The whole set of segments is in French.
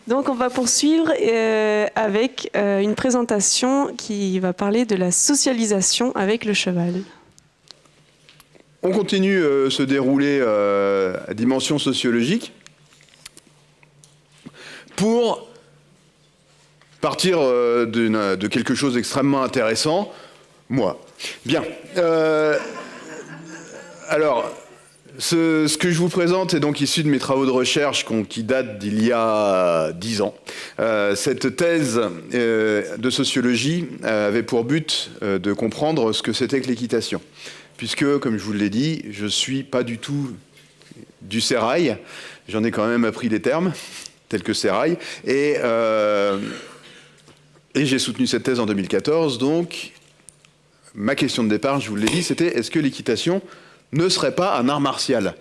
Donc on va poursuivre avec une présentation qui va parler de la socialisation avec le cheval. On continue ce déroulé à dimension sociologique pour partir de quelque chose d'extrêmement intéressant, moi. Bien. Alors, ce que je vous présente est donc issu de mes travaux de recherche qui datent d'il y a 10 ans. Cette thèse de sociologie avait pour but de comprendre ce que c'était que l'équitation. Puisque, comme je vous l'ai dit, je ne suis pas du tout du sérail. J'en ai quand même appris des termes, tels que sérail. Et j'ai soutenu cette thèse en 2014. Donc, ma question de départ, je vous l'ai dit, c'était est-ce que l'équitation ne serait pas un art martial?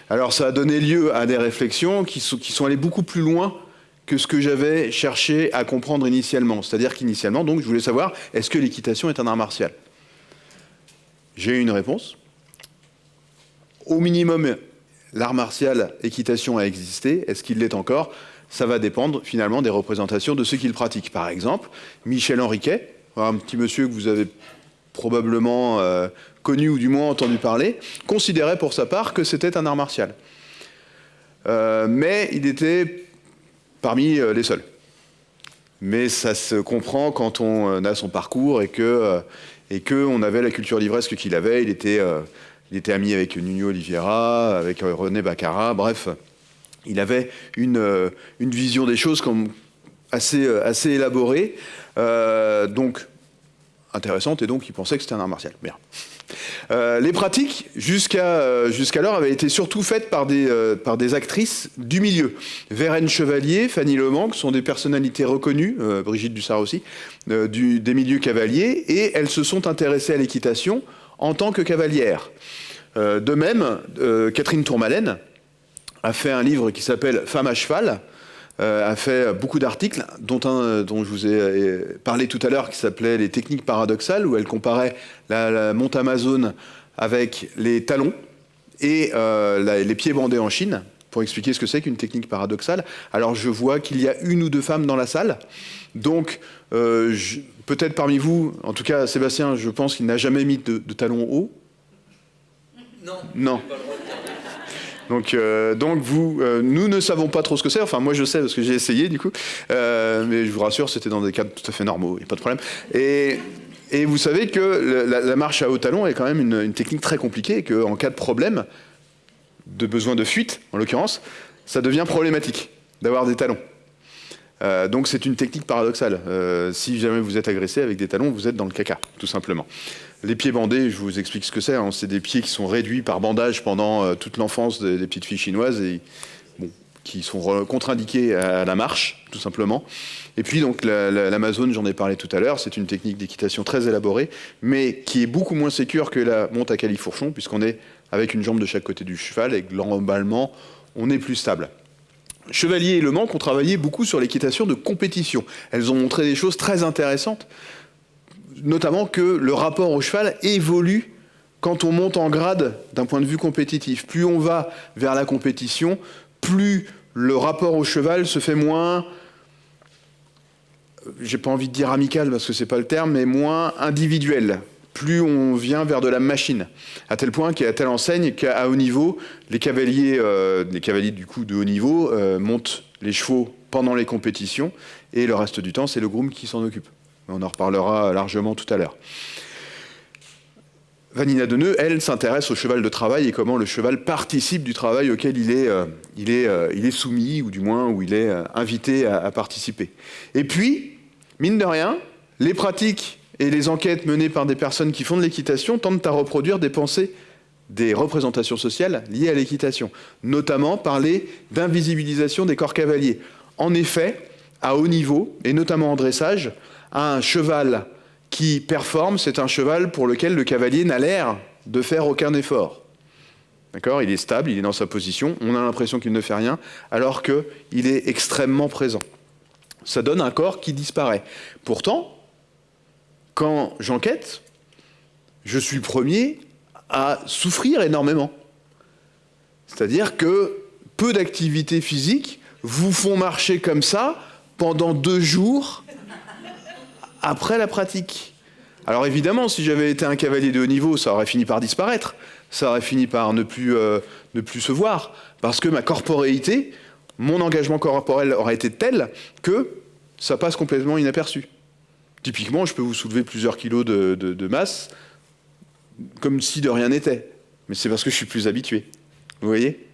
Alors, ça a donné lieu à des réflexions qui sont allées beaucoup plus loin que ce que j'avais cherché à comprendre initialement. C'est-à-dire qu'initialement, donc, je voulais savoir, est-ce que l'équitation est un art martial? J'ai eu une réponse. Au minimum, l'art martial équitation a existé. Est-ce qu'il l'est encore? Ça va dépendre finalement des représentations de ceux qui le pratiquent. Par exemple, Michel Henriquet, un petit monsieur que vous avez probablement connu ou du moins entendu parler, considérait pour sa part que c'était un art martial. Mais il était parmi les seuls. Mais ça se comprend quand on a son parcours et qu'on avait la culture livresque qu'il avait. Il était ami avec Nuno Oliveira, avec René Baccarat, bref. Il avait une vision des choses assez élaborée, donc intéressante, et donc il pensait que c'était un art martial. Bien. Les pratiques, jusqu'alors, avaient été surtout faites par des actrices du milieu. Vérène Chevalier, Fanny Lemanque sont des personnalités reconnues, Brigitte Dussart aussi, des milieux cavaliers, et elles se sont intéressées à l'équitation en tant que cavalières. De même, Catherine Tourmalène a fait un livre qui s'appelle « Femme à cheval », a fait beaucoup d'articles, dont je vous ai parlé tout à l'heure, qui s'appelait « Les techniques paradoxales », où elle comparait la monte Amazone avec les talons et les pieds bandés en Chine, pour expliquer ce que c'est qu'une technique paradoxale. Alors je vois qu'il y a une ou deux femmes dans la salle, donc peut-être parmi vous, en tout cas Sébastien, je pense qu'il n'a jamais mis de talons hauts. Non. Non. Donc nous ne savons pas trop ce que c'est. Enfin, moi je sais parce que j'ai essayé du coup. Mais je vous rassure, c'était dans des cadres tout à fait normaux, il n'y a pas de problème. Et vous savez que la marche à haut talon est quand même une technique très compliquée et qu'en cas de problème, de besoin de fuite en l'occurrence, ça devient problématique d'avoir des talons. Donc c'est une technique paradoxale. Si jamais vous êtes agressé avec des talons, vous êtes dans le caca, tout simplement. Les pieds bandés, je vous explique ce que c'est. Hein. C'est des pieds qui sont réduits par bandage pendant toute l'enfance des petites filles chinoises et qui sont contre-indiqués à la marche, tout simplement. Et puis donc l'Amazone, j'en ai parlé tout à l'heure, c'est une technique d'équitation très élaborée, mais qui est beaucoup moins sécure que la monte à califourchon, puisqu'on est avec une jambe de chaque côté du cheval et globalement, on est plus stable. Chevalier et Lemanque ont travaillé beaucoup sur l'équitation de compétition. Elles ont montré des choses très intéressantes, notamment que le rapport au cheval évolue quand on monte en grade d'un point de vue compétitif. Plus on va vers la compétition, plus le rapport au cheval se fait moins, j'ai pas envie de dire amical parce que c'est pas le terme, mais moins individuel. Plus on vient vers de la machine, à tel point qu'à telle enseigne qu'à haut niveau, les cavaliers du coup de haut niveau montent les chevaux pendant les compétitions et le reste du temps, c'est le groom qui s'en occupe. On en reparlera largement tout à l'heure. Vanina Deneux, elle, s'intéresse au cheval de travail et comment le cheval participe du travail auquel il est soumis, ou du moins où il est invité à participer. Et puis, mine de rien, les pratiques et les enquêtes menées par des personnes qui font de l'équitation tentent à reproduire des pensées, des représentations sociales liées à l'équitation, notamment parler d'invisibilisation des corps cavaliers. En effet, à haut niveau, et notamment en dressage, un cheval qui performe, c'est un cheval pour lequel le cavalier n'a l'air de faire aucun effort. D'accord ? Il est stable, il est dans sa position, on a l'impression qu'il ne fait rien, alors qu'il est extrêmement présent. Ça donne un corps qui disparaît. Pourtant, quand j'enquête, je suis le premier à souffrir énormément. C'est-à-dire que peu d'activité physique vous font marcher comme ça pendant 2 jours après la pratique. Alors évidemment, si j'avais été un cavalier de haut niveau, ça aurait fini par disparaître. Ça aurait fini par ne plus se voir. Parce que ma corporéité, mon engagement corporel aurait été tel que ça passe complètement inaperçu. Typiquement, je peux vous soulever plusieurs kilos de masse comme si de rien n'était. Mais c'est parce que je suis plus habitué. Vous voyez ?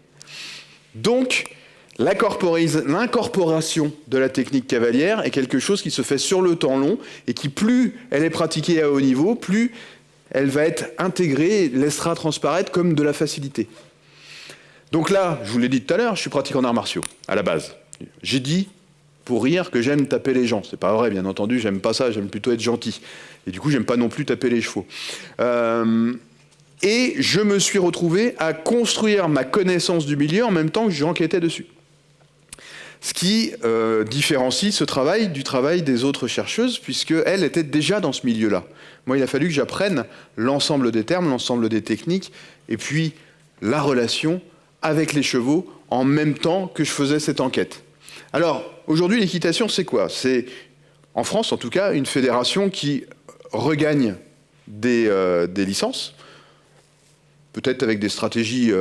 Donc, l'incorporation de la technique cavalière est quelque chose qui se fait sur le temps long et qui, plus elle est pratiquée à haut niveau, plus elle va être intégrée et laissera transparaître comme de la facilité. Donc là, je vous l'ai dit tout à l'heure, je suis pratiquant en arts martiaux, à la base. J'ai dit, pour rire, que j'aime taper les gens. C'est pas vrai, bien entendu, j'aime pas ça, j'aime plutôt être gentil. Et du coup, j'aime pas non plus taper les chevaux. Et je me suis retrouvé à construire ma connaissance du milieu en même temps que j'enquêtais dessus. Ce qui différencie ce travail du travail des autres chercheuses, puisqu'elles étaient déjà dans ce milieu-là. Moi, il a fallu que j'apprenne l'ensemble des termes, l'ensemble des techniques, et puis la relation avec les chevaux en même temps que je faisais cette enquête. Alors, aujourd'hui, l'équitation, c'est quoi? C'est, en France en tout cas, une fédération qui regagne des licences, peut-être avec des stratégies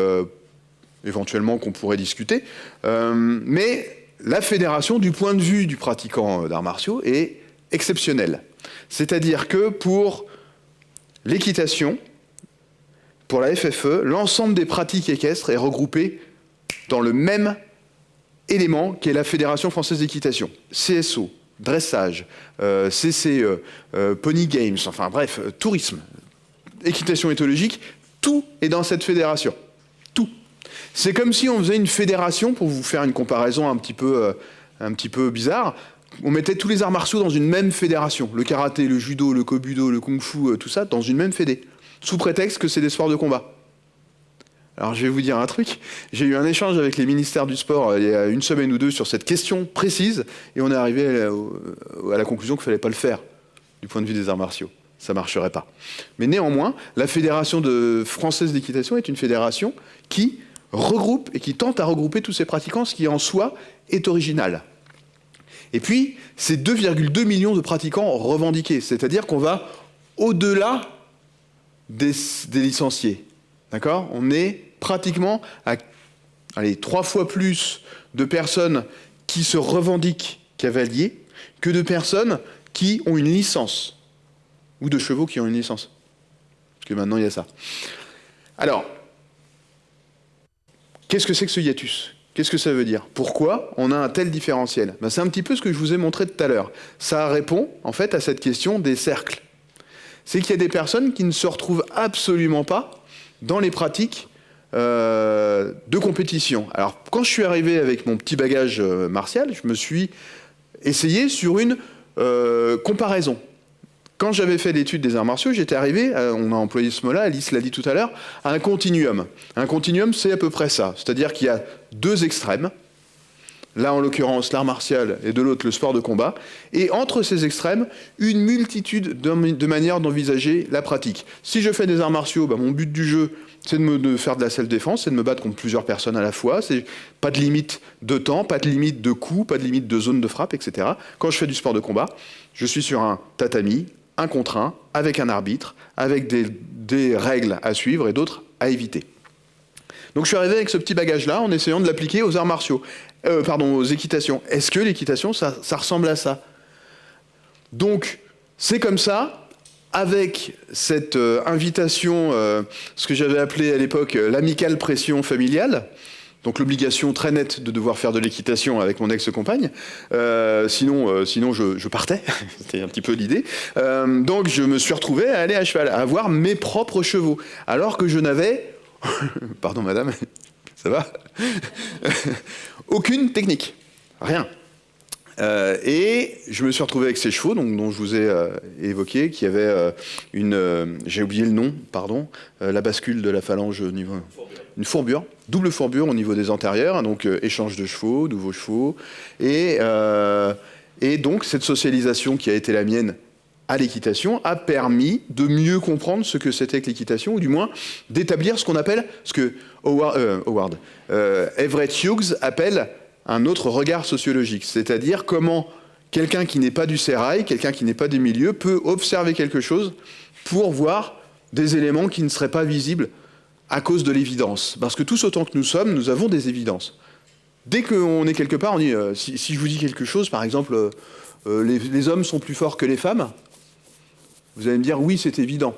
éventuellement qu'on pourrait discuter, mais la fédération, du point de vue du pratiquant d'arts martiaux, est exceptionnelle. C'est-à-dire que pour l'équitation, pour la FFE, l'ensemble des pratiques équestres est regroupé dans le même élément qu'est la Fédération française d'équitation. CSO, dressage, CCE, Pony Games, enfin bref, tourisme, équitation éthologique, tout est dans cette fédération. Tout. C'est comme si on faisait une fédération, pour vous faire une comparaison un petit peu bizarre, on mettait tous les arts martiaux dans une même fédération. Le karaté, le judo, le kobudo, le kung-fu, tout ça, dans une même fédé. Sous prétexte que c'est des sports de combat. Alors je vais vous dire un truc, j'ai eu un échange avec les ministères du sport il y a 1 semaine ou 2 sur cette question précise, et on est arrivé à la conclusion qu'il ne fallait pas le faire, du point de vue des arts martiaux. Ça ne marcherait pas. Mais néanmoins, la Fédération française d'équitation est une fédération qui regroupe et qui tente à regrouper tous ces pratiquants, ce qui en soi est original. Et puis, c'est 2,2 millions de pratiquants revendiqués, c'est-à-dire qu'on va au-delà des licenciés. D'accord ? On est pratiquement à 3 fois plus de personnes qui se revendiquent cavaliers que de personnes qui ont une licence, ou de chevaux qui ont une licence. Parce que maintenant, il y a ça. Alors, qu'est-ce que c'est que ce hiatus ? Qu'est-ce que ça veut dire? Pourquoi on a un tel différentiel? C'est un petit peu ce que je vous ai montré tout à l'heure. Ça répond, en fait, à cette question des cercles. C'est qu'il y a des personnes qui ne se retrouvent absolument pas dans les pratiques de compétition. Alors, quand je suis arrivé avec mon petit bagage martial, je me suis essayé sur une comparaison. Quand j'avais fait l'étude des arts martiaux, j'étais arrivé, on a employé ce mot-là, Alice l'a dit tout à l'heure, à un continuum. Un continuum, c'est à peu près ça. C'est-à-dire qu'il y a 2 extrêmes. Là, en l'occurrence, l'art martial et de l'autre, le sport de combat. Et entre ces extrêmes, une multitude de manières d'envisager la pratique. Si je fais des arts martiaux, mon but du jeu, c'est de faire de la self-défense, c'est de me battre contre plusieurs personnes à la fois. C'est pas de limite de temps, pas de limite de coups, pas de limite de zone de frappe, etc. Quand je fais du sport de combat, je suis sur un tatami, 1 contre 1, avec un arbitre, avec des règles à suivre et d'autres à éviter. Donc je suis arrivé avec ce petit bagage-là en essayant de l'appliquer aux arts martiaux, aux équitations. Est-ce que l'équitation, ça ressemble à ça? Donc c'est comme ça, avec cette invitation, ce que j'avais appelé à l'époque l'amicale pression familiale, donc l'obligation très nette de devoir faire de l'équitation avec mon ex-compagne, sinon je partais, c'était un petit peu l'idée. Donc je me suis retrouvé à aller à cheval, à avoir mes propres chevaux, alors que je n'avais, pardon madame, ça va, aucune technique, rien. Et je me suis retrouvé avec ces chevaux, dont je vous ai évoqué, qui avaient j'ai oublié le nom, pardon, la bascule de la phalange au niveau... Une fourbure, double fourbure au niveau des antérieurs, donc échange de chevaux, nouveaux chevaux, et donc cette socialisation qui a été la mienne à l'équitation a permis de mieux comprendre ce que c'était que l'équitation, ou du moins d'établir ce qu'on appelle, ce que Everett Hughes appelle un autre regard sociologique, c'est-à-dire comment quelqu'un qui n'est pas du sérail, quelqu'un qui n'est pas des milieux, peut observer quelque chose pour voir des éléments qui ne seraient pas visibles à cause de l'évidence. Parce que tous autant que nous sommes, nous avons des évidences. Dès qu'on est quelque part, on dit, si je vous dis quelque chose, par exemple, les hommes sont plus forts que les femmes, vous allez me dire, oui, c'est évident.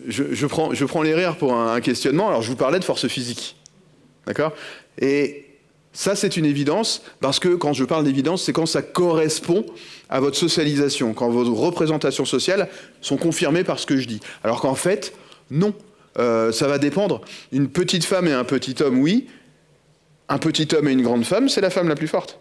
Je prends les rires pour un questionnement. Alors, je vous parlais de force physique. D'accord ? Et ça, c'est une évidence, parce que quand je parle d'évidence, c'est quand ça correspond à votre socialisation, quand vos représentations sociales sont confirmées par ce que je dis. Alors qu'en fait, non. Ça va dépendre. Une petite femme et un petit homme, oui. Un petit homme et une grande femme, c'est la femme la plus forte.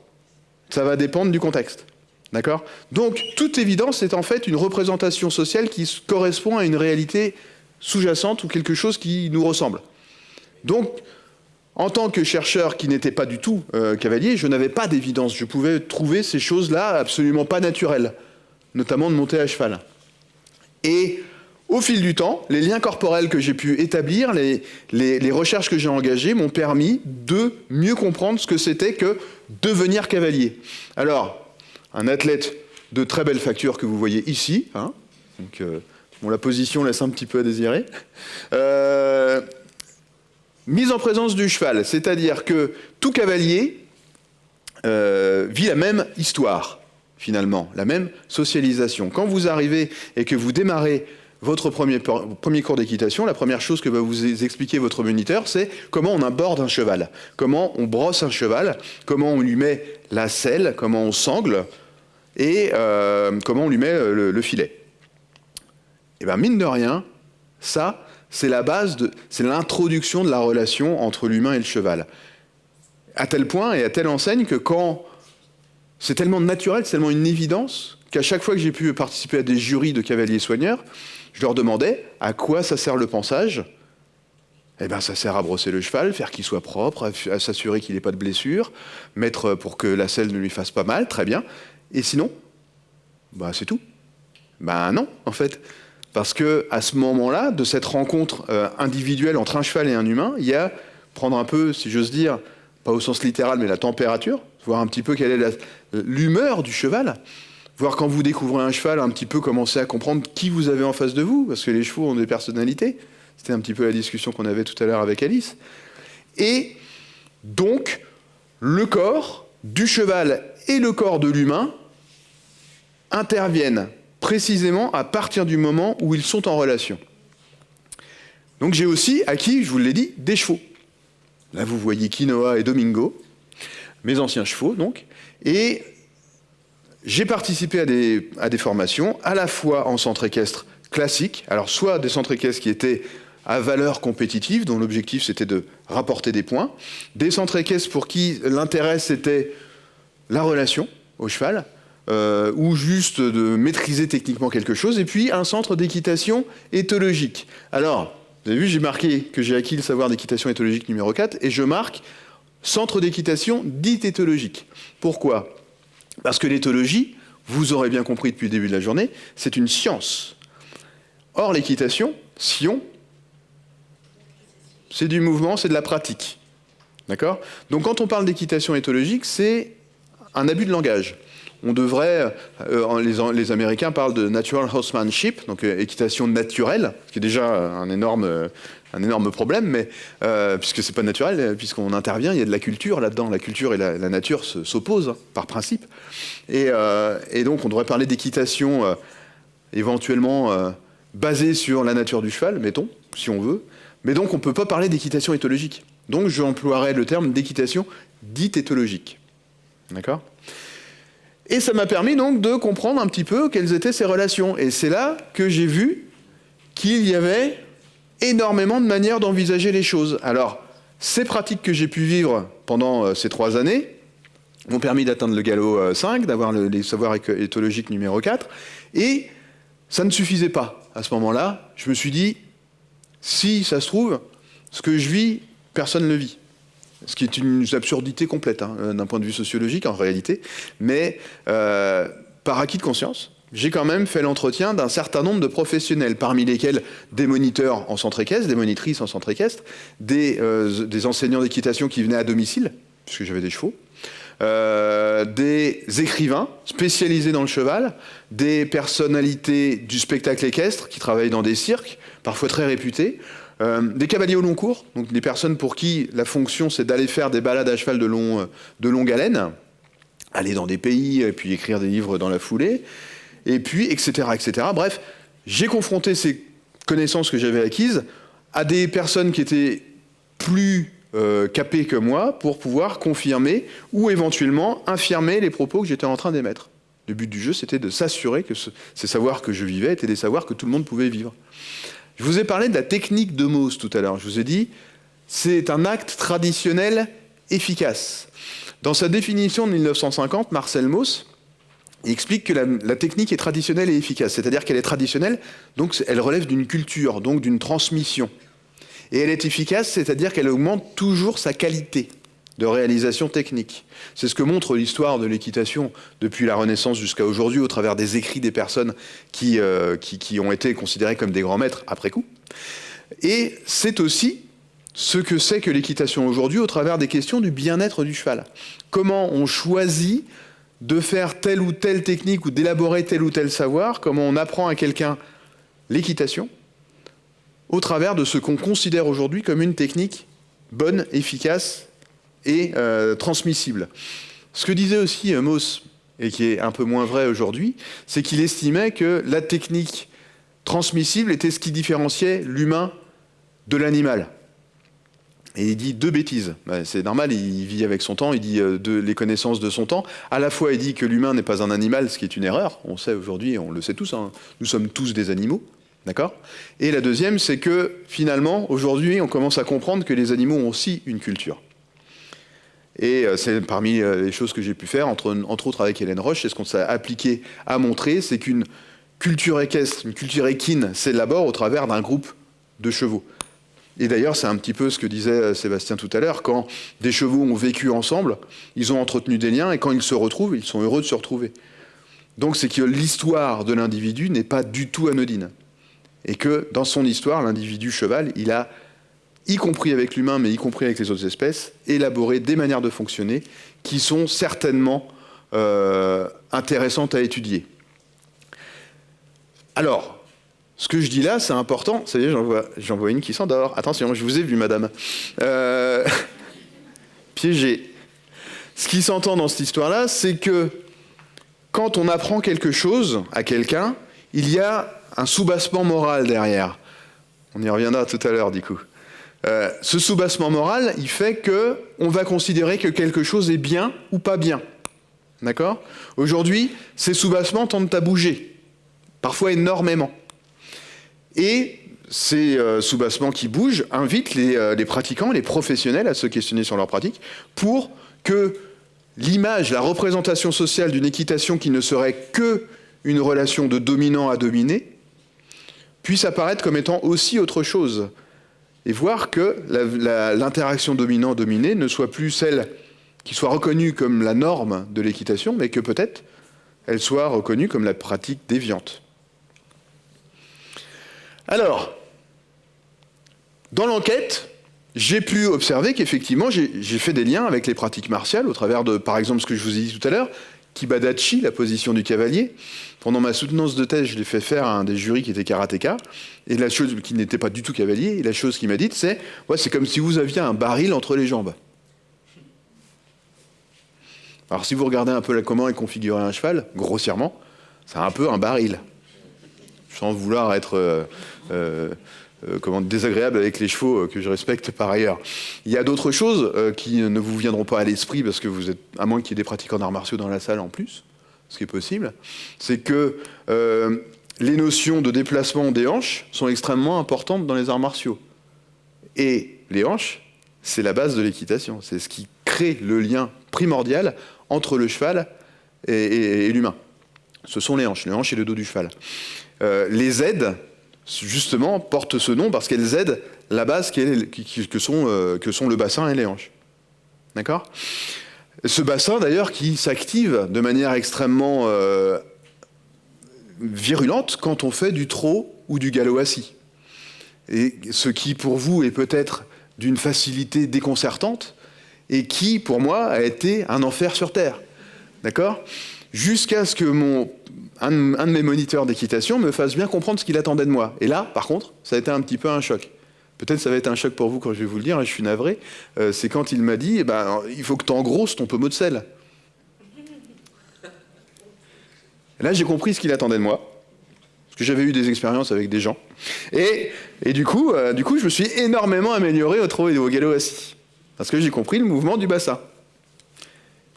Ça va dépendre du contexte. D'accord ? Donc, toute évidence est en fait une représentation sociale qui correspond à une réalité sous-jacente ou quelque chose qui nous ressemble. Donc, en tant que chercheur qui n'était pas du tout cavalier, je n'avais pas d'évidence. Je pouvais trouver ces choses-là absolument pas naturelles, notamment de monter à cheval. Et au fil du temps, les liens corporels que j'ai pu établir, les recherches que j'ai engagées m'ont permis de mieux comprendre ce que c'était que devenir cavalier. Alors, un athlète de très belle facture que vous voyez ici, hein, donc, bon, la position laisse un petit peu à désirer, mise en présence du cheval, c'est-à-dire que tout cavalier vit la même histoire, finalement, la même socialisation. Quand vous arrivez et que vous démarrez votre premier cours d'équitation, la première chose que va vous expliquer votre moniteur, c'est comment on aborde un cheval, comment on brosse un cheval, comment on lui met la selle, comment on sangle et comment on lui met le filet. Et bien, mine de rien, ça, c'est la base, c'est l'introduction de la relation entre l'humain et le cheval. À tel point et à telle enseigne que quand c'est tellement naturel, c'est tellement une évidence, qu'à chaque fois que j'ai pu participer à des jurys de cavaliers soigneurs, je leur demandais à quoi ça sert le pansage. Eh bien, ça sert à brosser le cheval, faire qu'il soit propre, à s'assurer qu'il n'ait pas de blessure, mettre pour que la selle ne lui fasse pas mal, très bien. Et sinon, bah, c'est tout. Ben non, en fait. Parce que à ce moment-là, de cette rencontre individuelle entre un cheval et un humain, il y a prendre un peu, si j'ose dire, pas au sens littéral, mais la température, voir un petit peu quelle est l'humeur du cheval, voir quand vous découvrez un cheval, un petit peu commencer à comprendre qui vous avez en face de vous, parce que les chevaux ont des personnalités. C'était un petit peu la discussion qu'on avait tout à l'heure avec Alice. Et donc, le corps du cheval et le corps de l'humain interviennent précisément à partir du moment où ils sont en relation. Donc j'ai aussi acquis, je vous l'ai dit, des chevaux. Là, vous voyez Quinoa et Domingo, mes anciens chevaux, donc. Et j'ai participé à des formations, à la fois en centre équestre classique, alors soit des centres équestres qui étaient à valeur compétitive, dont l'objectif c'était de rapporter des points, des centres équestres pour qui l'intérêt c'était la relation au cheval, ou juste de maîtriser techniquement quelque chose, et puis un centre d'équitation éthologique. Alors, vous avez vu, j'ai marqué que j'ai acquis le savoir d'équitation éthologique numéro 4, et je marque centre d'équitation dite éthologique. Pourquoi ? Parce que l'éthologie, vous aurez bien compris depuis le début de la journée, c'est une science. Or, l'équitation, Sion, c'est du mouvement, c'est de la pratique. D'accord ? Donc quand on parle d'équitation éthologique, c'est un abus de langage. On devrait, les Américains parlent de natural horsemanship, donc équitation naturelle, ce qui est déjà un énorme problème, mais puisque c'est pas naturel, puisqu'on intervient, il y a de la culture là-dedans. La culture et la nature s'opposent par principe. Et donc on devrait parler d'équitation éventuellement basée sur la nature du cheval, mettons, si on veut. Mais donc on ne peut pas parler d'équitation éthologique. Donc j'emploierais le terme d'équitation dite éthologique. D'accord ? Et ça m'a permis donc de comprendre un petit peu quelles étaient ces relations. Et c'est là que j'ai vu qu'il y avait énormément de manières d'envisager les choses. Alors, ces pratiques que j'ai pu vivre pendant ces 3 années m'ont permis d'atteindre le galop 5, d'avoir les savoirs éthologiques numéro 4. Et ça ne suffisait pas. À ce moment-là, je me suis dit, si ça se trouve, ce que je vis, personne ne le vit. Ce qui est une absurdité complète, hein, d'un point de vue sociologique en réalité, mais par acquis de conscience, j'ai quand même fait l'entretien d'un certain nombre de professionnels, parmi lesquels des moniteurs en centre équestre, des monitrices en centre équestre, des enseignants d'équitation qui venaient à domicile, puisque j'avais des chevaux, des écrivains spécialisés dans le cheval, des personnalités du spectacle équestre qui travaillent dans des cirques, parfois très réputés, des cavaliers au long cours, donc des personnes pour qui la fonction c'est d'aller faire des balades à cheval de longue haleine, aller dans des pays et puis écrire des livres dans la foulée, et puis etc. etc. Bref, j'ai confronté ces connaissances que j'avais acquises à des personnes qui étaient plus capées que moi pour pouvoir confirmer ou éventuellement infirmer les propos que j'étais en train d'émettre. Le but du jeu, c'était de s'assurer que ces savoirs que je vivais étaient des savoirs que tout le monde pouvait vivre. Je vous ai parlé de la technique de Mauss tout à l'heure. Je vous ai dit, c'est un acte traditionnel efficace. Dans sa définition de 1950, Marcel Mauss explique que la technique est traditionnelle et efficace. C'est-à-dire qu'elle est traditionnelle, donc elle relève d'une culture, donc d'une transmission. Et elle est efficace, c'est-à-dire qu'elle augmente toujours sa qualité de réalisation technique. C'est ce que montre l'histoire de l'équitation depuis la Renaissance jusqu'à aujourd'hui, au travers des écrits des personnes qui ont été considérées comme des grands maîtres après coup. Et c'est aussi ce que c'est que l'équitation aujourd'hui au travers des questions du bien-être du cheval. Comment on choisit de faire telle ou telle technique ou d'élaborer tel ou tel savoir, comment on apprend à quelqu'un l'équitation, au travers de ce qu'on considère aujourd'hui comme une technique bonne, efficace et transmissible. Ce que disait aussi Mauss, et qui est un peu moins vrai aujourd'hui, c'est qu'il estimait que la technique transmissible était ce qui différenciait l'humain de l'animal. Et il dit deux bêtises. C'est normal, il vit avec son temps, il dit les connaissances de son temps. À la fois, il dit que l'humain n'est pas un animal, ce qui est une erreur. On sait aujourd'hui, on le sait tous, hein, nous sommes tous des animaux. D'accord ? Et la deuxième, c'est que finalement, aujourd'hui, on commence à comprendre que les animaux ont aussi une culture. Et c'est parmi les choses que j'ai pu faire, entre autres avec Hélène Roche, c'est ce qu'on s'est appliqué à montrer, c'est qu'une culture équestre, une culture équine s'élabore au travers d'un groupe de chevaux. Et d'ailleurs, c'est un petit peu ce que disait Sébastien tout à l'heure, quand des chevaux ont vécu ensemble, ils ont entretenu des liens, et quand ils se retrouvent, ils sont heureux de se retrouver. Donc c'est que l'histoire de l'individu n'est pas du tout anodine. Et que dans son histoire, l'individu cheval, il a, y compris avec l'humain, mais y compris avec les autres espèces, élaboré des manières de fonctionner qui sont certainement intéressantes à étudier. Alors, ce que je dis là, c'est important. Ça y est, j'en vois une qui s'endort. Attention, je vous ai vu, madame. Piégé. Ce qui s'entend dans cette histoire-là, c'est que quand on apprend quelque chose à quelqu'un, il y a un soubassement moral derrière. On y reviendra tout à l'heure, du coup. Ce soubassement moral, il fait qu'on va considérer que quelque chose est bien ou pas bien. D'accord ? Aujourd'hui, ces soubassements tendent à bouger, parfois énormément. Et ces soubassements qui bougent invitent les pratiquants, les professionnels à se questionner sur leur pratique pour que l'image, la représentation sociale d'une équitation qui ne serait que une relation de dominant à dominé puisse apparaître comme étant aussi autre chose. Et voir que l'interaction dominant-dominé ne soit plus celle qui soit reconnue comme la norme de l'équitation, mais que peut-être elle soit reconnue comme la pratique déviante. Alors, dans l'enquête, j'ai pu observer qu'effectivement, j'ai fait des liens avec les pratiques martiales, au travers de, par exemple, ce que je vous ai dit tout à l'heure, Kibadachi, la position du cavalier. Pendant ma soutenance de thèse, je l'ai fait faire à un des jurys qui était karatéka, et la chose qui n'était pas du tout cavalier, et la chose qu'il m'a dite, c'est ouais, c'est comme si vous aviez un baril entre les jambes. Alors si vous regardez un peu comment est configuré un cheval, grossièrement, c'est un peu un baril. Sans vouloir être désagréable avec les chevaux que je respecte par ailleurs. Il y a d'autres choses qui ne vous viendront pas à l'esprit parce que vous êtes, à moins qu'il y ait des pratiquants d'arts martiaux dans la salle en plus, ce qui est possible, c'est que les notions de déplacement des hanches sont extrêmement importantes dans les arts martiaux. Et les hanches, c'est la base de l'équitation. C'est ce qui crée le lien primordial entre le cheval et l'humain. Ce sont les hanches et le dos du cheval. Les aides, justement, portent ce nom parce qu'elles aident la base que sont le bassin et les hanches. D'accord ? Ce bassin, d'ailleurs, qui s'active de manière extrêmement virulente quand on fait du trot ou du galop assis. Et ce qui, pour vous, est peut-être d'une facilité déconcertante, et qui, pour moi, a été un enfer sur Terre. D'accord ? Jusqu'à ce que un de mes moniteurs d'équitation me fasse bien comprendre ce qu'il attendait de moi. Et là, par contre, ça a été un petit peu un choc. Peut-être ça va être un choc pour vous quand je vais vous le dire, et je suis navré. C'est quand il m'a dit, il faut que tu engrosses ton pommeau de sel. Et là, j'ai compris ce qu'il attendait de moi. Parce que j'avais eu des expériences avec des gens. Et du coup, je me suis énormément amélioré au trot et au galop assis. Parce que j'ai compris le mouvement du bassin.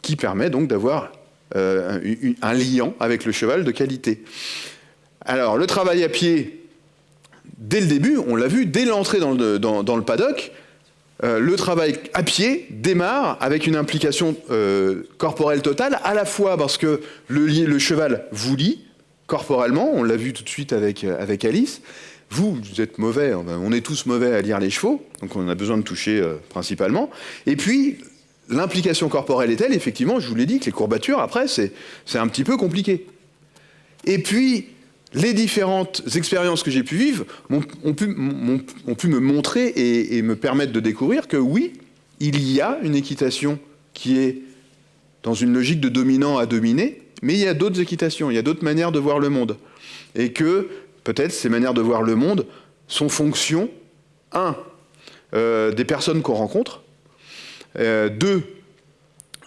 Qui permet donc d'avoir un liant avec le cheval de qualité. Alors, le travail à pied, dès le début, on l'a vu, dès l'entrée dans le paddock, le travail à pied démarre avec une implication corporelle totale, à la fois parce que le cheval vous lie corporellement, on l'a vu tout de suite avec Alice. Vous êtes mauvais, on est tous mauvais à lire les chevaux, donc on a besoin de toucher principalement. Et puis, l'implication corporelle est telle, effectivement, je vous l'ai dit, que les courbatures, après, c'est un petit peu compliqué. Et puis, les différentes expériences que j'ai pu vivre ont pu me montrer et me permettre de découvrir que oui, il y a une équitation qui est dans une logique de dominant à dominer, mais il y a d'autres équitations, il y a d'autres manières de voir le monde. Et que peut-être ces manières de voir le monde sont fonction, des personnes qu'on rencontre, 2,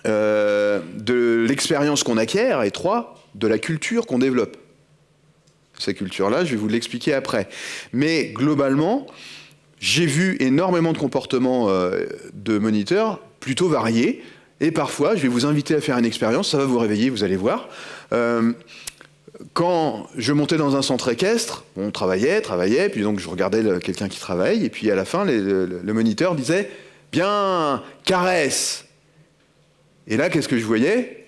de l'expérience qu'on acquiert, et 3, de la culture qu'on développe. Cette culture-là, je vais vous l'expliquer après. Mais globalement, j'ai vu énormément de comportements de moniteurs plutôt variés. Et parfois, je vais vous inviter à faire une expérience, ça va vous réveiller, vous allez voir. Quand je montais dans un centre équestre, on travaillait, puis donc je regardais quelqu'un qui travaille, et puis à la fin, le moniteur disait « Bien, caresse !» Et là, qu'est-ce que je voyais ?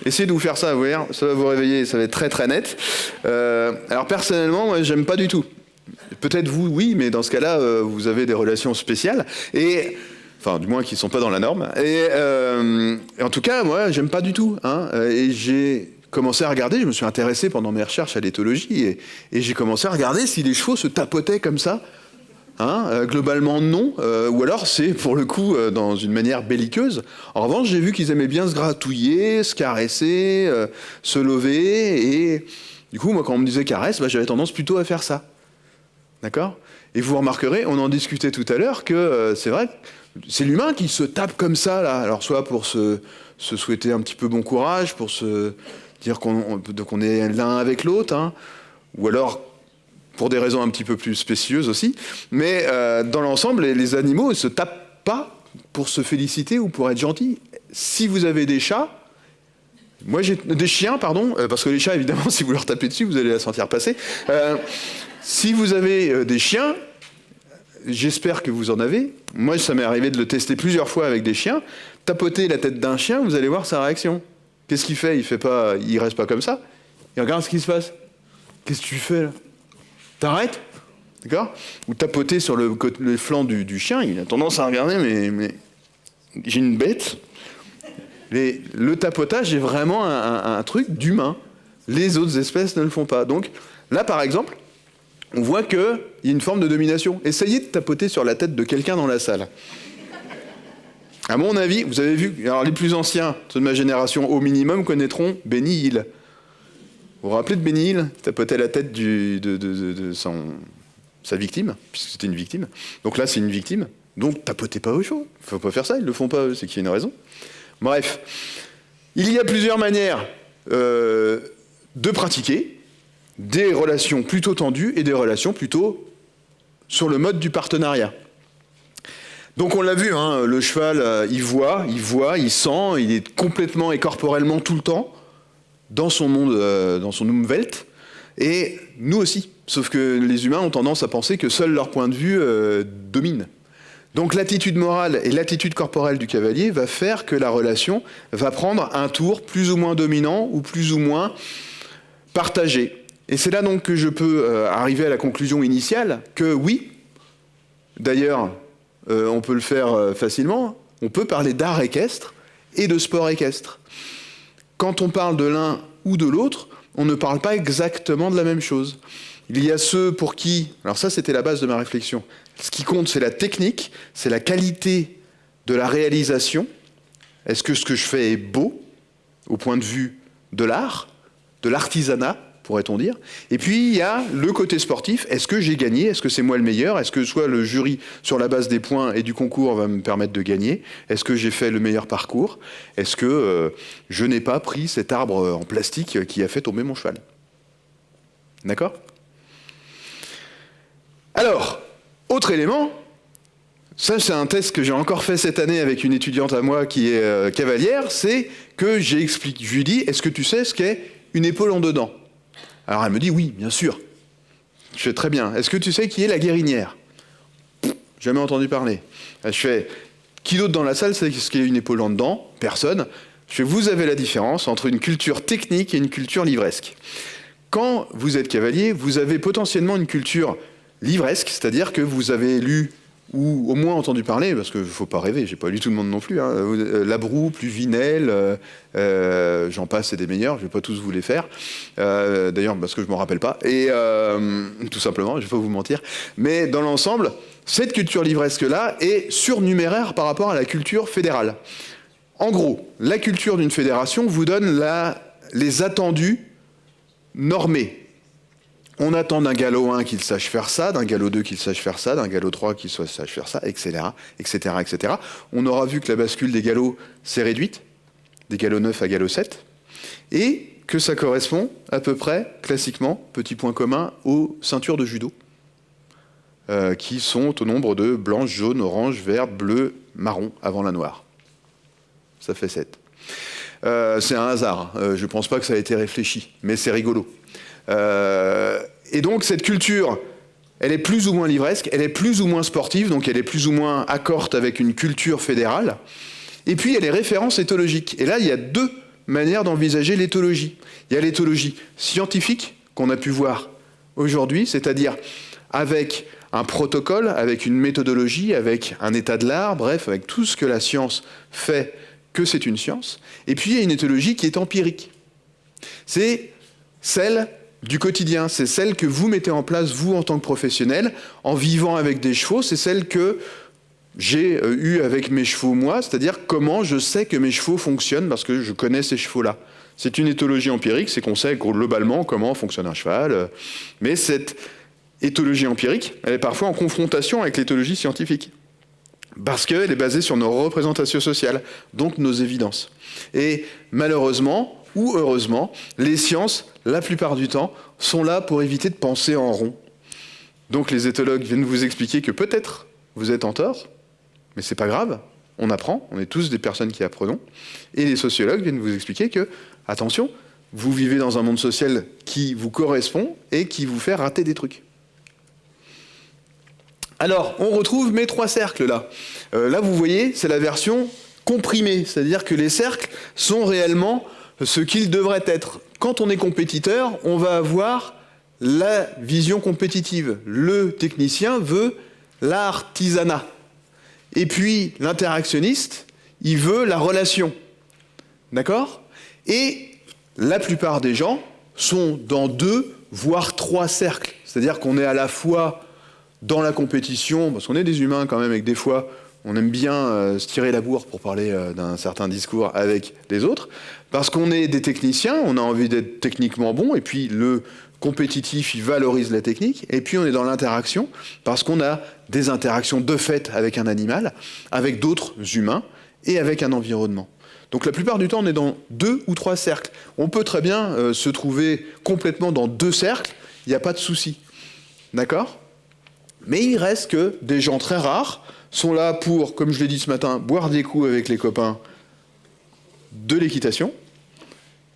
Essayez de vous faire ça, vous voyez, ça va vous réveiller, ça va être très très net. Alors personnellement, moi, j'aime pas du tout. Peut-être vous, oui, mais dans ce cas-là, vous avez des relations spéciales, enfin, du moins qui ne sont pas dans la norme. Et en tout cas, moi, j'aime pas du tout. Et j'ai commencé à regarder, je me suis intéressé pendant mes recherches à l'éthologie, et j'ai commencé à regarder si les chevaux se tapotaient comme ça. Globalement, non. Ou alors, c'est pour le coup dans une manière belliqueuse. En revanche, j'ai vu qu'ils aimaient bien se gratouiller, se caresser, se lever. Et du coup, moi, quand on me disait caresse, j'avais tendance plutôt à faire ça. D'accord ? Et vous remarquerez, on en discutait tout à l'heure, que c'est vrai, c'est l'humain qui se tape comme ça, là. Alors, soit pour se souhaiter un petit peu bon courage, pour se dire qu'on est l'un avec l'autre, ou alors pour des raisons un petit peu plus spécieuses aussi. Mais dans l'ensemble, les animaux ne se tapent pas pour se féliciter ou pour être gentils. Si vous avez des chats, moi j'ai des chiens, pardon, parce que les chats, évidemment, si vous leur tapez dessus, vous allez la sentir passer. Si vous avez des chiens, j'espère que vous en avez. Moi, ça m'est arrivé de le tester plusieurs fois avec des chiens. Tapoter la tête d'un chien, vous allez voir sa réaction. Qu'est-ce qu'il fait ? Il reste pas comme ça. Il regarde ce qui se passe. Qu'est-ce que tu fais là ? T'arrêtes ? D'accord ? Ou tapoter sur le flanc du chien, il a tendance à regarder, mais j'ai une bête. Le tapotage est vraiment un truc d'humain. Les autres espèces ne le font pas. Donc là, par exemple, on voit qu'il y a une forme de domination. Essayez de tapoter sur la tête de quelqu'un dans la salle. À mon avis, vous avez vu, alors les plus anciens, ceux de ma génération au minimum, connaîtront Benny Hill. Vous vous rappelez de Benny Hill ? Il tapotait la tête de sa victime, puisque c'était une victime. Donc là, c'est une victime. Donc tapotez pas aux chevaux. Il ne faut pas faire ça, ils ne le font pas eux, c'est qu'il y a une raison. Bref, il y a plusieurs manières de pratiquer des relations plutôt tendues et des relations plutôt sur le mode du partenariat. Donc on l'a vu, le cheval, il voit, il sent, il est complètement et corporellement tout le temps dans son monde, dans son Umwelt, et nous aussi. Sauf que les humains ont tendance à penser que seul leur point de vue domine. Donc l'attitude morale et l'attitude corporelle du cavalier va faire que la relation va prendre un tour plus ou moins dominant ou plus ou moins partagé. Et c'est là donc que je peux arriver à la conclusion initiale que oui, d'ailleurs, on peut le faire facilement, on peut parler d'art équestre et de sport équestre. Quand on parle de l'un ou de l'autre, on ne parle pas exactement de la même chose. Il y a ceux pour qui, alors ça c'était la base de ma réflexion, ce qui compte c'est la technique, c'est la qualité de la réalisation. Est-ce que ce que je fais est beau au point de vue de l'art, de l'artisanat, pourrait-on dire. Et puis il y a le côté sportif, est-ce que j'ai gagné, est-ce que c'est moi le meilleur, est-ce que soit le jury sur la base des points et du concours va me permettre de gagner, est-ce que j'ai fait le meilleur parcours, est-ce que je n'ai pas pris cet arbre en plastique qui a fait tomber mon cheval. D'accord ? Alors, autre élément, ça c'est un test que j'ai encore fait cette année avec une étudiante à moi qui est cavalière, c'est que je lui dis, est-ce que tu sais ce qu'est une épaule en dedans ? Alors elle me dit, oui, bien sûr. Je fais très bien. Est-ce que tu sais qui est la guérinière ? Jamais entendu parler. Je fais, qui d'autre dans la salle sait ce qu'est une épaule en dedans ? Personne. Je fais, vous avez la différence entre une culture technique et une culture livresque. Quand vous êtes cavalier, vous avez potentiellement une culture livresque, c'est-à-dire que vous avez lu ou au moins entendu parler, parce qu'il ne faut pas rêver, j'ai pas lu tout le monde non plus, hein, Labroue, Pluvinel, j'en passe, c'est des meilleurs, je ne vais pas tous vous les faire, d'ailleurs parce que je ne m'en rappelle pas, et tout simplement, je ne vais pas vous mentir, mais dans l'ensemble, cette culture livresque-là est surnuméraire par rapport à la culture fédérale. En gros, la culture d'une fédération vous donne les attendus normés. On attend d'un galop 1 qu'il sache faire ça, d'un galop 2 qu'il sache faire ça, d'un galop 3 qu'il sache faire ça, etc., etc., etc. On aura vu que la bascule des galops s'est réduite, des galops 9 à galop 7, et que ça correspond à peu près, classiquement, petit point commun, aux ceintures de judo, qui sont au nombre de blanche, jaune, orange, vert, bleu, marron, avant la noire. Ça fait 7. C'est un hasard, je ne pense pas que ça a été réfléchi, mais c'est rigolo. Et donc cette culture, elle est plus ou moins livresque, elle est plus ou moins sportive, donc elle est plus ou moins accorde avec une culture fédérale. Et puis il y a les références éthologiques. Et là, il y a deux manières d'envisager l'éthologie. Il y a l'éthologie scientifique qu'on a pu voir aujourd'hui, c'est-à-dire avec un protocole, avec une méthodologie, avec un état de l'art, bref, avec tout ce que la science fait que c'est une science. Et puis il y a une éthologie qui est empirique. C'est celle du quotidien, c'est celle que vous mettez en place, vous, en tant que professionnel, en vivant avec des chevaux, c'est celle que j'ai eue avec mes chevaux, moi, c'est-à-dire comment je sais que mes chevaux fonctionnent parce que je connais ces chevaux-là. C'est une éthologie empirique, c'est qu'on sait globalement comment fonctionne un cheval, mais cette éthologie empirique, elle est parfois en confrontation avec l'éthologie scientifique, parce qu'elle est basée sur nos représentations sociales, donc nos évidences. Et malheureusement, ou heureusement, les sciences, la plupart du temps, sont là pour éviter de penser en rond. Donc les éthologues viennent vous expliquer que peut-être vous êtes en tort, mais c'est pas grave, on apprend, on est tous des personnes qui apprenons. Et les sociologues viennent vous expliquer que, attention, vous vivez dans un monde social qui vous correspond et qui vous fait rater des trucs. Alors, on retrouve mes 3 cercles là. Là, vous voyez, c'est la version comprimée, c'est-à-dire que les cercles sont réellement ce qu'ils devraient être. Quand on est compétiteur, on va avoir la vision compétitive. Le technicien veut l'artisanat. Et puis, l'interactionniste, il veut la relation. D'accord ? Et la plupart des gens sont dans 2, voire 3 cercles. C'est-à-dire qu'on est à la fois dans la compétition, parce qu'on est des humains quand même, et que des fois, on aime bien se tirer la bourre pour parler d'un certain discours avec les autres, parce qu'on est des techniciens, on a envie d'être techniquement bon, et puis le compétitif, il valorise la technique, et puis on est dans l'interaction, parce qu'on a des interactions de fait avec un animal, avec d'autres humains, et avec un environnement. Donc la plupart du temps, on est dans 2 ou 3 cercles. On peut très bien se trouver complètement dans 2 cercles, il n'y a pas de souci. D'accord ? Mais il reste que des gens très rares sont là pour, comme je l'ai dit ce matin, boire des coups avec les copains de l'équitation,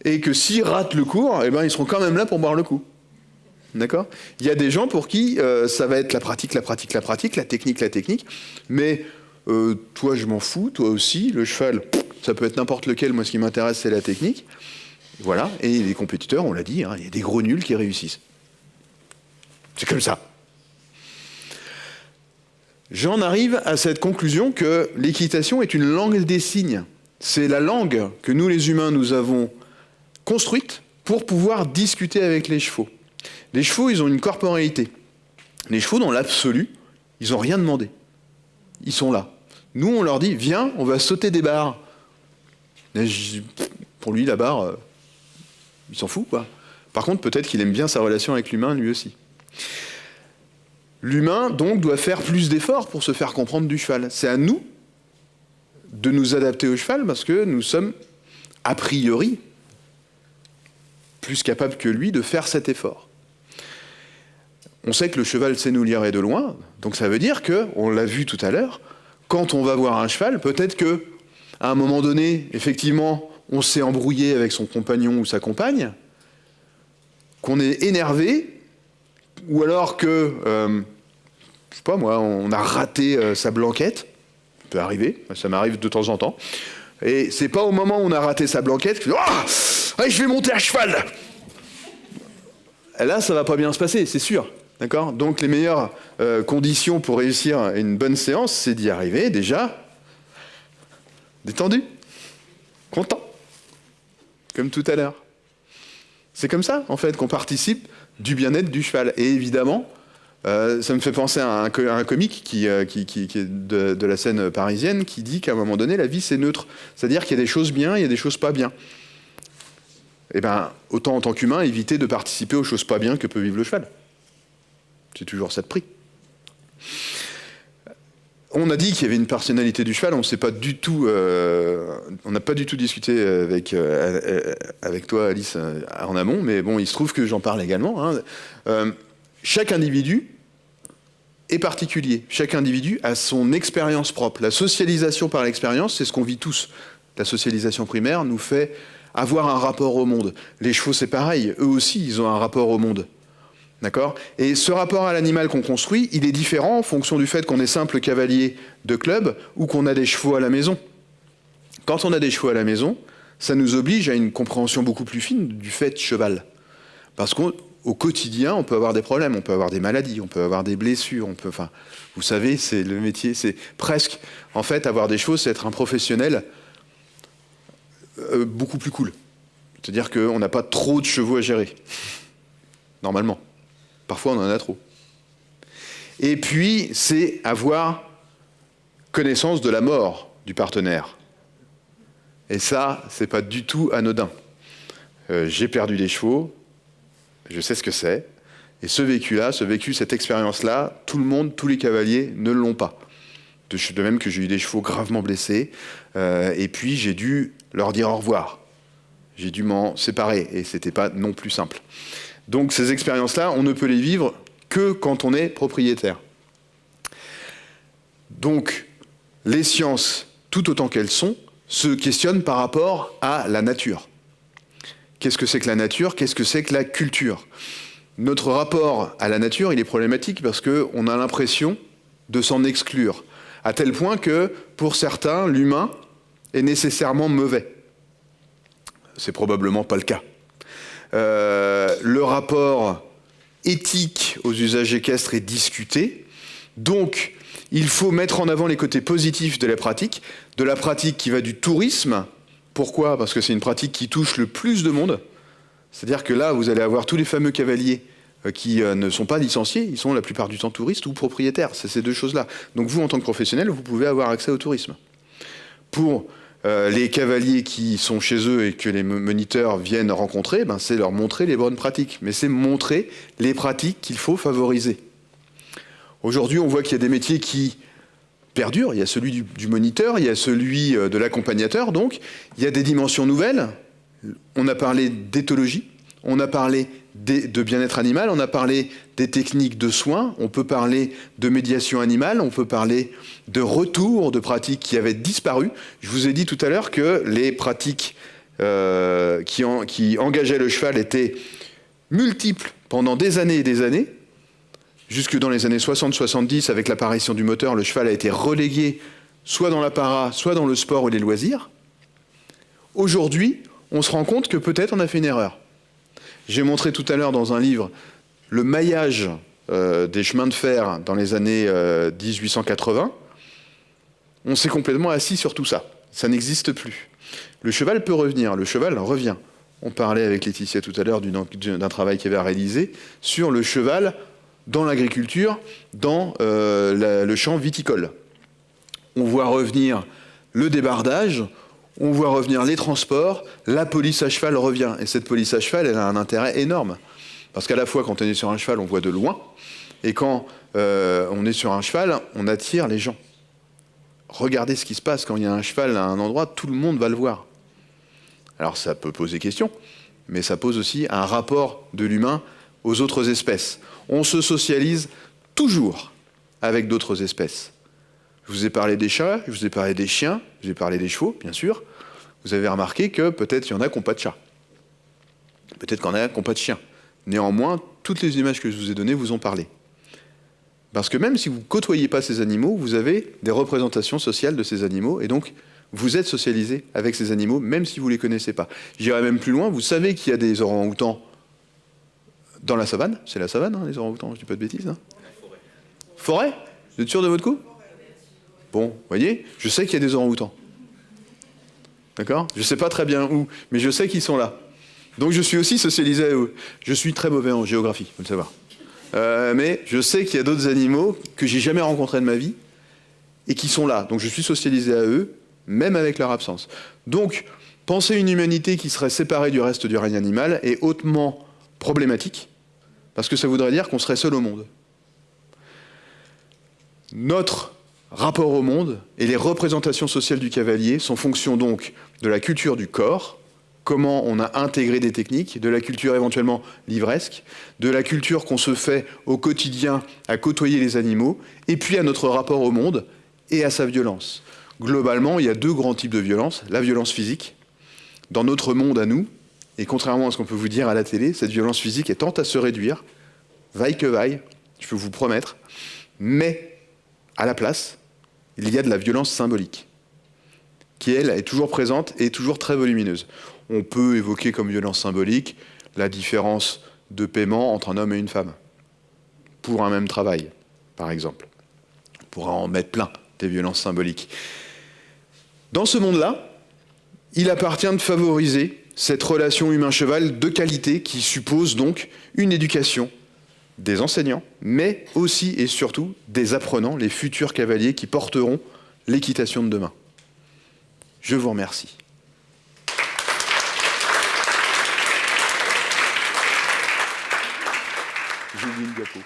et que s'ils ratent le cours, eh ben, ils seront quand même là pour boire le coup. D'accord ? Il y a des gens pour qui ça va être la pratique, la technique, mais toi je m'en fous, toi aussi, le cheval, ça peut être n'importe lequel, moi ce qui m'intéresse c'est la technique. Voilà, et les compétiteurs, on l'a dit, hein, il y a des gros nuls qui réussissent. C'est comme ça. J'en arrive à cette conclusion que l'équitation est une langue des signes. C'est la langue que nous les humains nous avons construite pour pouvoir discuter avec les chevaux. Les chevaux, ils ont une corporalité. Les chevaux, dans l'absolu, ils n'ont rien demandé. Ils sont là. Nous, on leur dit, viens, on va sauter des barres. Pour lui, la barre, il s'en fout, quoi. Par contre, peut-être qu'il aime bien sa relation avec l'humain, lui aussi. L'humain, donc, doit faire plus d'efforts pour se faire comprendre du cheval. C'est à nous de nous adapter au cheval, parce que nous sommes, a priori, plus capables que lui de faire cet effort. On sait que le cheval sait nous lire et de loin, donc ça veut dire que, on l'a vu tout à l'heure, quand on va voir un cheval, peut-être que à un moment donné, effectivement, on s'est embrouillé avec son compagnon ou sa compagne, qu'on est énervé, ou alors que, je sais pas moi, on a raté sa blanquette, ça peut arriver, ça m'arrive de temps en temps, et c'est pas au moment où on a raté sa blanquette que allez, je vais monter à cheval. Et là, ça va pas bien se passer, c'est sûr. D'accord ? Donc les meilleures conditions pour réussir une bonne séance, c'est d'y arriver déjà détendu, content, comme tout à l'heure. C'est comme ça, en fait, qu'on participe du bien-être du cheval. Et évidemment, ça me fait penser à un comique qui est de la scène parisienne, qui dit qu'à un moment donné, la vie, c'est neutre. C'est-à-dire qu'il y a des choses bien, il y a des choses pas bien. Eh bien, autant en tant qu'humain, éviter de participer aux choses pas bien que peut vivre le cheval. C'est toujours ça de prix. On a dit qu'il y avait une personnalité du cheval, on n'a pas du tout discuté avec toi, Alice, en amont, mais bon, il se trouve que j'en parle également. Chaque individu est particulier. Chaque individu a son expérience propre. La socialisation par l'expérience, c'est ce qu'on vit tous. La socialisation primaire nous fait avoir un rapport au monde. Les chevaux, c'est pareil. Eux aussi, ils ont un rapport au monde. D'accord ? Et ce rapport à l'animal qu'on construit, il est différent en fonction du fait qu'on est simple cavalier de club ou qu'on a des chevaux à la maison. Quand on a des chevaux à la maison, ça nous oblige à une compréhension beaucoup plus fine du fait cheval. Parce qu'au quotidien, on peut avoir des problèmes, on peut avoir des maladies, on peut avoir des blessures, vous savez, c'est le métier, c'est presque, en fait, avoir des chevaux, c'est être un professionnel beaucoup plus cool. C'est-à-dire qu'on n'a pas trop de chevaux à gérer, normalement. Parfois, on en a trop. Et puis, c'est avoir connaissance de la mort du partenaire. Et ça, c'est pas du tout anodin. J'ai perdu des chevaux, je sais ce que c'est. Et ce vécu-là, cette expérience-là, tout le monde, tous les cavaliers ne l'ont pas. De même que j'ai eu des chevaux gravement blessés. Et puis, j'ai dû leur dire au revoir. J'ai dû m'en séparer. Et c'était pas non plus simple. Donc ces expériences-là, on ne peut les vivre que quand on est propriétaire. Donc les sciences, tout autant qu'elles sont, se questionnent par rapport à la nature. Qu'est-ce que c'est que la nature ? Qu'est-ce que c'est que la culture ? Notre rapport à la nature, il est problématique parce qu'on a l'impression de s'en exclure, à tel point que, pour certains, l'humain est nécessairement mauvais. C'est probablement pas le cas. Le rapport éthique aux usages équestres est discuté. Donc, il faut mettre en avant les côtés positifs de la pratique qui va du tourisme. Pourquoi ? Parce que c'est une pratique qui touche le plus de monde. C'est-à-dire que là, vous allez avoir tous les fameux cavaliers qui ne sont pas licenciés, ils sont la plupart du temps touristes ou propriétaires. C'est ces deux choses-là. Donc vous, en tant que professionnel, vous pouvez avoir accès au tourisme. Pour les cavaliers qui sont chez eux et que les moniteurs viennent rencontrer, c'est leur montrer les bonnes pratiques. Mais c'est montrer les pratiques qu'il faut favoriser. Aujourd'hui, on voit qu'il y a des métiers qui perdurent. Il y a celui du moniteur, il y a celui de l'accompagnateur. Donc, il y a des dimensions nouvelles. On a parlé d'éthologie, on a parlé de bien-être animal, on a parlé des techniques de soins, on peut parler de médiation animale, on peut parler de retour de pratiques qui avaient disparu. Je vous ai dit tout à l'heure que les pratiques qui engageaient le cheval étaient multiples pendant des années et des années. Jusque dans les années 60-70, avec l'apparition du moteur, le cheval a été relégué soit dans l'apparat, soit dans le sport ou les loisirs. Aujourd'hui, on se rend compte que peut-être on a fait une erreur. J'ai montré tout à l'heure dans un livre le maillage des chemins de fer dans les années 1880. On s'est complètement assis sur tout ça. Ça n'existe plus. Le cheval peut revenir, le cheval revient. On parlait avec Laetitia tout à l'heure d'un travail qu'elle avait réalisé sur le cheval dans l'agriculture, dans le champ viticole. On voit revenir le débardage, on voit revenir les transports, la police à cheval revient. Et cette police à cheval, elle a un intérêt énorme. Parce qu'à la fois, quand on est sur un cheval, on voit de loin, et quand on est sur un cheval, on attire les gens. Regardez ce qui se passe quand il y a un cheval à un endroit, tout le monde va le voir. Alors ça peut poser question, mais ça pose aussi un rapport de l'humain aux autres espèces. On se socialise toujours avec d'autres espèces. Je vous ai parlé des chats, je vous ai parlé des chiens, je vous ai parlé des chevaux, bien sûr. Vous avez remarqué que peut-être il y en a qui n'ont pas de chat. Peut-être qu'il y en a qui n'ont pas de chien. Néanmoins, toutes les images que je vous ai données vous ont parlé. Parce que même si vous ne côtoyez pas ces animaux, vous avez des représentations sociales de ces animaux, et donc vous êtes socialisé avec ces animaux, même si vous ne les connaissez pas. J'irai même plus loin, vous savez qu'il y a des orang-outans dans la savane. C'est la savane, hein, les orang-outans, je ne dis pas de bêtises. Hein. Forêt ? Vous êtes sûr de votre coup ? Bon, vous voyez, je sais qu'il y a des orang-outans. D'accord ? Je ne sais pas très bien où, mais je sais qu'ils sont là. Donc je suis aussi socialisé à eux. Je suis très mauvais en géographie, faut le savoir. Mais je sais qu'il y a d'autres animaux que j'ai jamais rencontrés de ma vie et qui sont là. Donc je suis socialisé à eux, même avec leur absence. Donc, penser une humanité qui serait séparée du reste du règne animal est hautement problématique, parce que ça voudrait dire qu'on serait seul au monde. Notre rapport au monde et les représentations sociales du cavalier sont fonction donc de la culture du corps, comment on a intégré des techniques, de la culture éventuellement livresque, de la culture qu'on se fait au quotidien à côtoyer les animaux, et puis à notre rapport au monde et à sa violence. Globalement, il y a deux grands types de violence. La violence physique, dans notre monde à nous, et contrairement à ce qu'on peut vous dire à la télé, cette violence physique est tente à se réduire, vaille que vaille, je peux vous promettre, mais à la place, il y a de la violence symbolique, qui, elle, est toujours présente et toujours très volumineuse. On peut évoquer comme violence symbolique la différence de paiement entre un homme et une femme, pour un même travail, par exemple. On pourra en mettre plein, des violences symboliques. Dans ce monde-là, il appartient de favoriser cette relation humain-cheval de qualité qui suppose donc une éducation des enseignants, mais aussi et surtout des apprenants, les futurs cavaliers qui porteront l'équitation de demain. Je vous remercie. J'ai oublié le diapo.